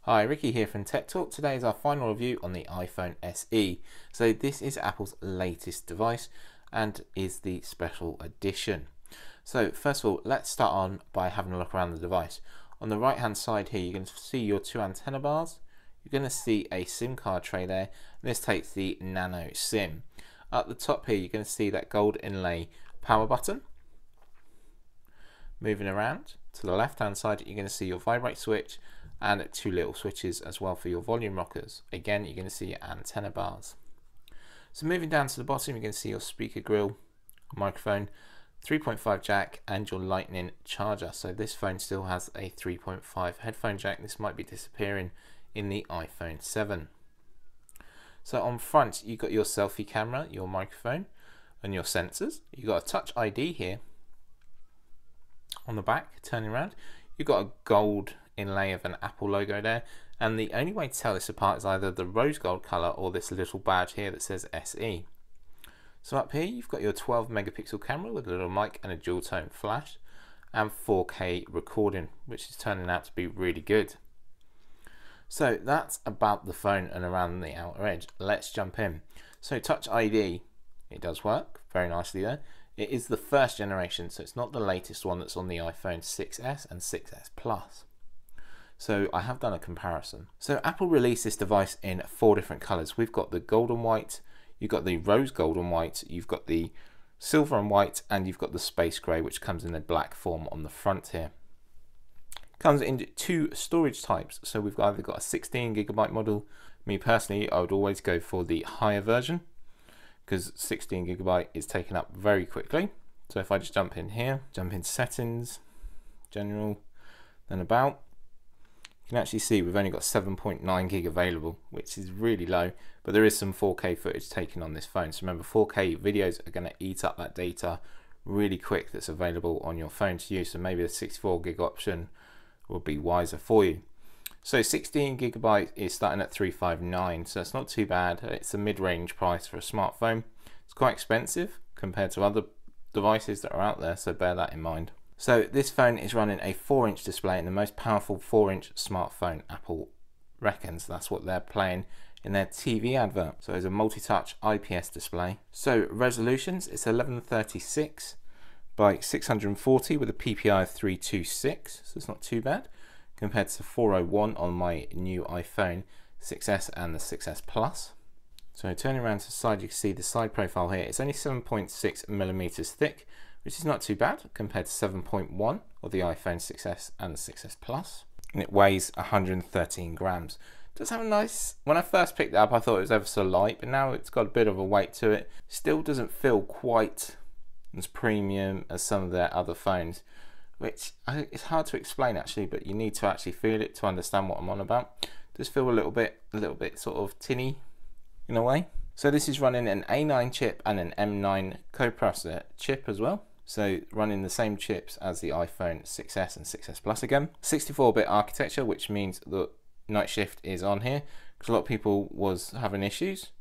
Hi, Ricky here from Tech Talk. Today is our final review on the iPhone SE. So this is Apple's latest device and is the special edition. So first of all, let's start on by having a look around the device. On the right hand side here, you're going to see your two antenna bars. You're going to see a SIM card tray there. This takes the Nano SIM. At the top here, you're going to see that gold inlay power button. Moving around to the left hand side, you're going to see your vibrate switch and two little switches as well for your volume rockers. Again, you're going to see your antenna bars. So moving down to the bottom, you're going to see your speaker grill, microphone, 3.5 jack and your lightning charger. So this phone still has a 3.5 headphone jack. This might be disappearing in the iPhone 7. So on front, you've got your selfie camera, your microphone and your sensors. You've got a touch ID here. On the back, turning around, you've got a gold inlay of an Apple logo there, and the only way to tell this apart is either the rose gold color or this little badge here that says SE. So up here you've got your 12 megapixel camera with a little mic and a dual tone flash and 4K recording, which is turning out to be really good. So that's about the phone and around the outer edge. Let's jump in. So Touch ID, it does work very nicely there. It is the first generation, so it's not the latest one that's on the iPhone 6s and 6s Plus. So I have done a comparison. So Apple released this device in 4 different colors. We've got the gold and white, you've got the rose gold and white, you've got the silver and white, and you've got the space gray, which comes in the black form on the front here. Comes in 2 storage types. So we've either got a 16GB model. Me personally, I would always go for the higher version, because 16GB is taken up very quickly. So if I just jump in here, jump in settings, general, then about, you can actually see we've only got 7.9 gig available, which is really low, but there is some 4K footage taken on this phone. So remember, 4K videos are going to eat up that data really quick that's available on your phone to use. So maybe the 64 gig option will be wiser for you. So 16GB is starting at $359, so it's not too bad. It's a mid-range price for a smartphone. It's quite expensive compared to other devices that are out there, so bear that in mind. So this phone is running a 4-inch display and the most powerful 4-inch smartphone Apple reckons. That's what they're playing in their TV advert. So it's a multi-touch IPS display. So resolutions, it's 1136 by 640 with a PPI of 326, so it's not too bad, compared to 401 on my new iPhone 6s and the 6s Plus. So turning around to the side, you can see the side profile here. It's only 7.6mm thick, which is not too bad compared to 7.1 of the iPhone 6s and the 6s Plus. And it weighs 113 grams. It does have a nice, when I first picked it up I thought it was ever so light, but now it's got a bit of a weight to it. Still doesn't feel quite as premium as some of their other phones, which it's hard to explain actually, but you need to actually feel it to understand what I'm on about. It does feel a little bit sort of tinny in a way. So this is running an A9 chip and an M9 co-processor chip as well. So running the same chips as the iPhone 6s and 6s Plus again. 64-bit architecture, which means the night shift is on here because a lot of people was having issues.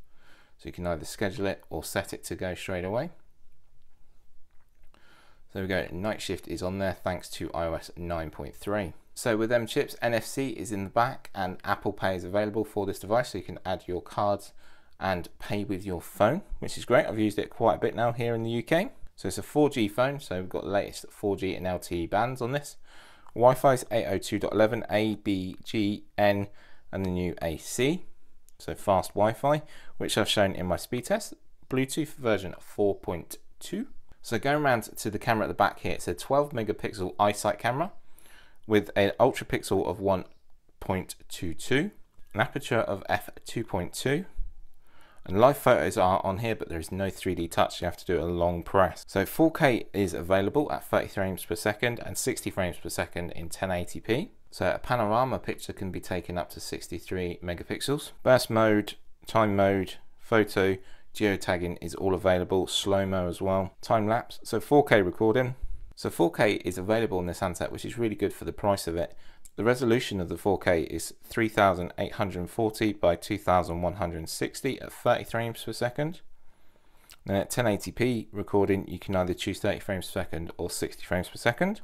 So you can either schedule it or set it to go straight away. So we go, night shift is on there thanks to iOS 9.3. So with them chips, NFC is in the back and Apple Pay is available for this device, so you can add your cards and pay with your phone, which is great. I've used it quite a bit now here in the UK. So it's a 4G phone, so we've got the latest 4G and LTE bands on this. Wi-Fi is 802.11, A, B, G, N, and the new AC. So fast Wi-Fi, which I've shown in my speed test. Bluetooth version 4.2. So going around to the camera at the back here, it's a 12 megapixel iSight camera with an ultra pixel of 1.22, an aperture of f2.2, and live photos are on here, but there is no 3D touch. You have to do a long press. So 4K is available at 30 frames per second and 60 frames per second in 1080p. So a panorama picture can be taken up to 63 megapixels. Burst mode, time mode, photo, geotagging is all available, slow-mo as well, time lapse, so 4K recording. So 4K is available in this handset, which is really good for the price of it. The resolution of the 4K is 3840 by 2160 at 30 frames per second. Then at 1080p recording, you can either choose 30 frames per second or 60 frames per second.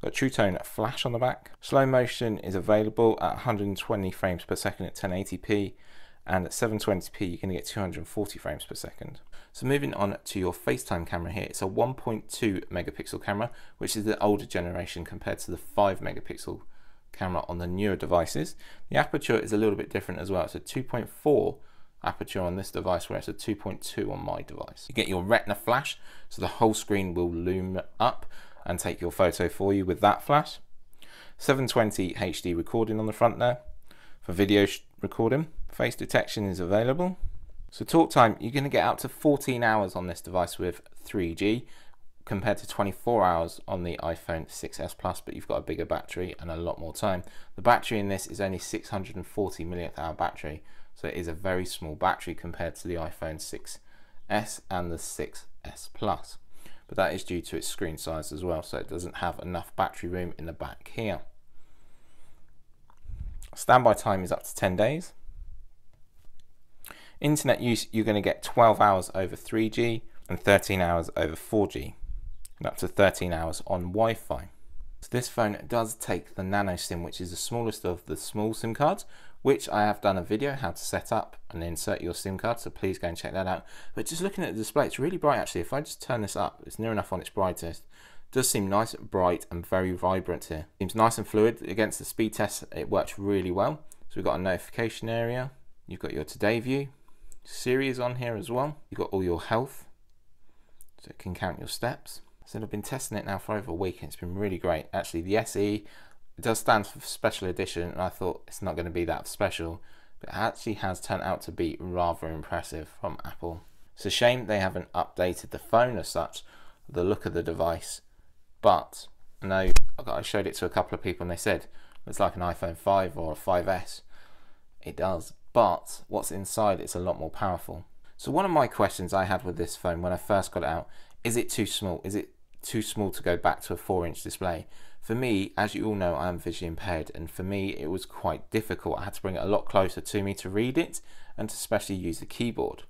Got True Tone flash on the back. Slow motion is available at 120 frames per second at 1080p, and at 720p you're going to get 240 frames per second. So moving on to your FaceTime camera here, it's a 1.2 megapixel camera, which is the older generation compared to the 5 megapixel camera on the newer devices. The aperture is a little bit different as well. It's a 2.4 aperture on this device, whereas it's a 2.2 on my device. You get your retina flash, so the whole screen will loom up and take your photo for you with that flash. 720 HD recording on the front there for video recording. Face detection is available. So talk time, you're going to get out to 14 hours on this device with 3G compared to 24 hours on the iPhone 6s Plus, but you've got a bigger battery and a lot more time. The battery in this is only 640 milliamp hour battery, so it is a very small battery compared to the iPhone 6s and the 6s Plus. But that is due to its screen size as well, so it doesn't have enough battery room in the back here. Standby time is up to 10 days. Internet use, you're going to get 12 hours over 3G and 13 hours over 4G, and up to 13 hours on Wi-Fi. So this phone does take the nano SIM, which is the smallest of the small SIM cards, which I have done a video how to set up and insert your SIM card, so please go and check that out. But just looking at the display, it's really bright actually. If I just turn this up, it's near enough on its brightest. It does seem nice, bright and very vibrant here. Seems nice and fluid. Against the speed test, it works really well. So we've got a notification area, you've got your today view, Siri is on here as well. You've got all your health, so it can count your steps. So I've been testing it now for over a week and it's been really great. Actually, the SE, it does stand for special edition, and I thought it's not going to be that special, but it actually has turned out to be rather impressive from Apple. It's a shame they haven't updated the phone as such, the look of the device, but I know I showed it to a couple of people and they said it's like an iPhone 5 or a 5S. It does, but what's inside is a lot more powerful. So one of my questions I had with this phone when I first got it out, is it too small? Is it too small to go back to a 4-inch display? For me, as you all know, I am visually impaired, and for me it was quite difficult. I had to bring it a lot closer to me to read it and to especially use the keyboard.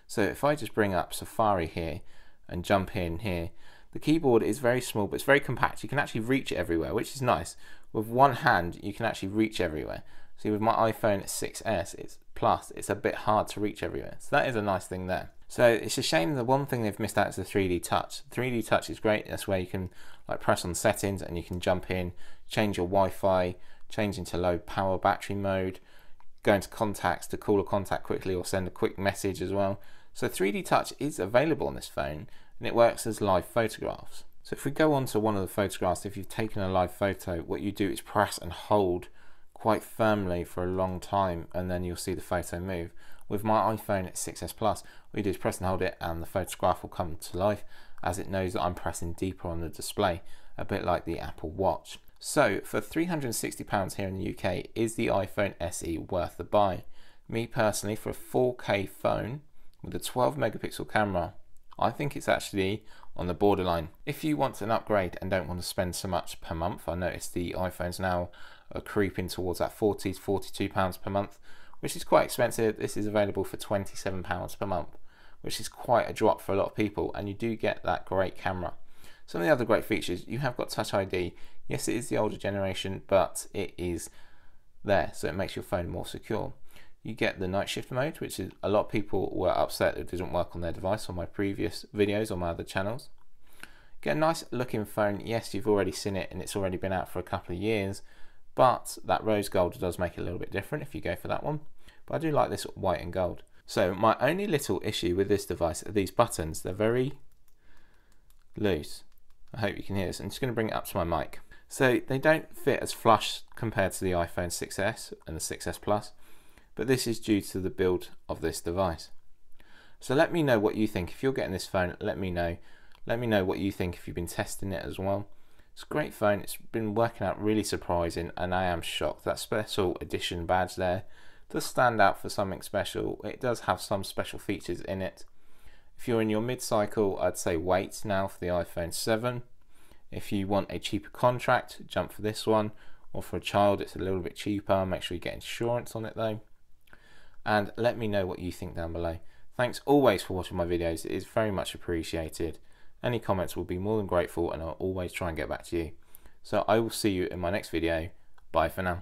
So if I just bring up Safari here and jump in here, the keyboard is very small but it's very compact. You can actually reach it everywhere, which is nice. With one hand you can actually reach everywhere. See, with my iPhone 6s Plus, it's a bit hard to reach everywhere. So that is a nice thing there. So it's a shame the one thing they've missed out is the 3D touch. 3D touch is great. That's where you can like press on settings and you can jump in, change your Wi-Fi, change into low power battery mode, go into contacts to call a contact quickly or send a quick message as well. So 3D touch is available on this phone and it works as live photographs. So if we go on to one of the photographs, if you've taken a live photo, what you do is press and hold quite firmly for a long time and then you'll see the photo move. With my iPhone 6s Plus, what you do is press and hold it and the photograph will come to life as it knows that I'm pressing deeper on the display, a bit like the Apple Watch. So for £360 here in the UK, is the iPhone SE worth the buy? Me personally, for a 4K phone with a 12 megapixel camera, I think it's actually on the borderline. If you want an upgrade and don't want to spend so much per month, I noticed the iPhones now are creeping towards that £40 to £42 per month, which is quite expensive. This is available for £27 per month, which is quite a drop for a lot of people, and you do get that great camera. Some of the other great features, you have got Touch ID. Yes, it is the older generation, but it is there, so it makes your phone more secure. You get the night shift mode, which is a lot of people were upset that it didn't work on their device on my previous videos on my other channels. Get a nice looking phone. Yes, you've already seen it and it's already been out for a couple of years, but that rose gold does make it a little bit different if you go for that one. But I do like this white and gold. So my only little issue with this device are these buttons. They're very loose. I hope you can hear this. I'm just going to bring it up to my mic. So they don't fit as flush compared to the iPhone 6s and the 6s Plus, but this is due to the build of this device. So let me know what you think. If you're getting this phone, let me know. Let me know what you think if you've been testing it as well. It's a great phone. It's been working out really surprising, and I am shocked. That special edition badge there does stand out for something special. It does have some special features in it. If you're in your mid-cycle, I'd say wait now for the iPhone 7. If you want a cheaper contract, jump for this one. Or for a child, it's a little bit cheaper. Make sure you get insurance on it though. And let me know what you think down below. Thanks always for watching my videos. It is very much appreciated. Any comments will be more than grateful, and I'll always try and get back to you. So I will see you in my next video. Bye for now.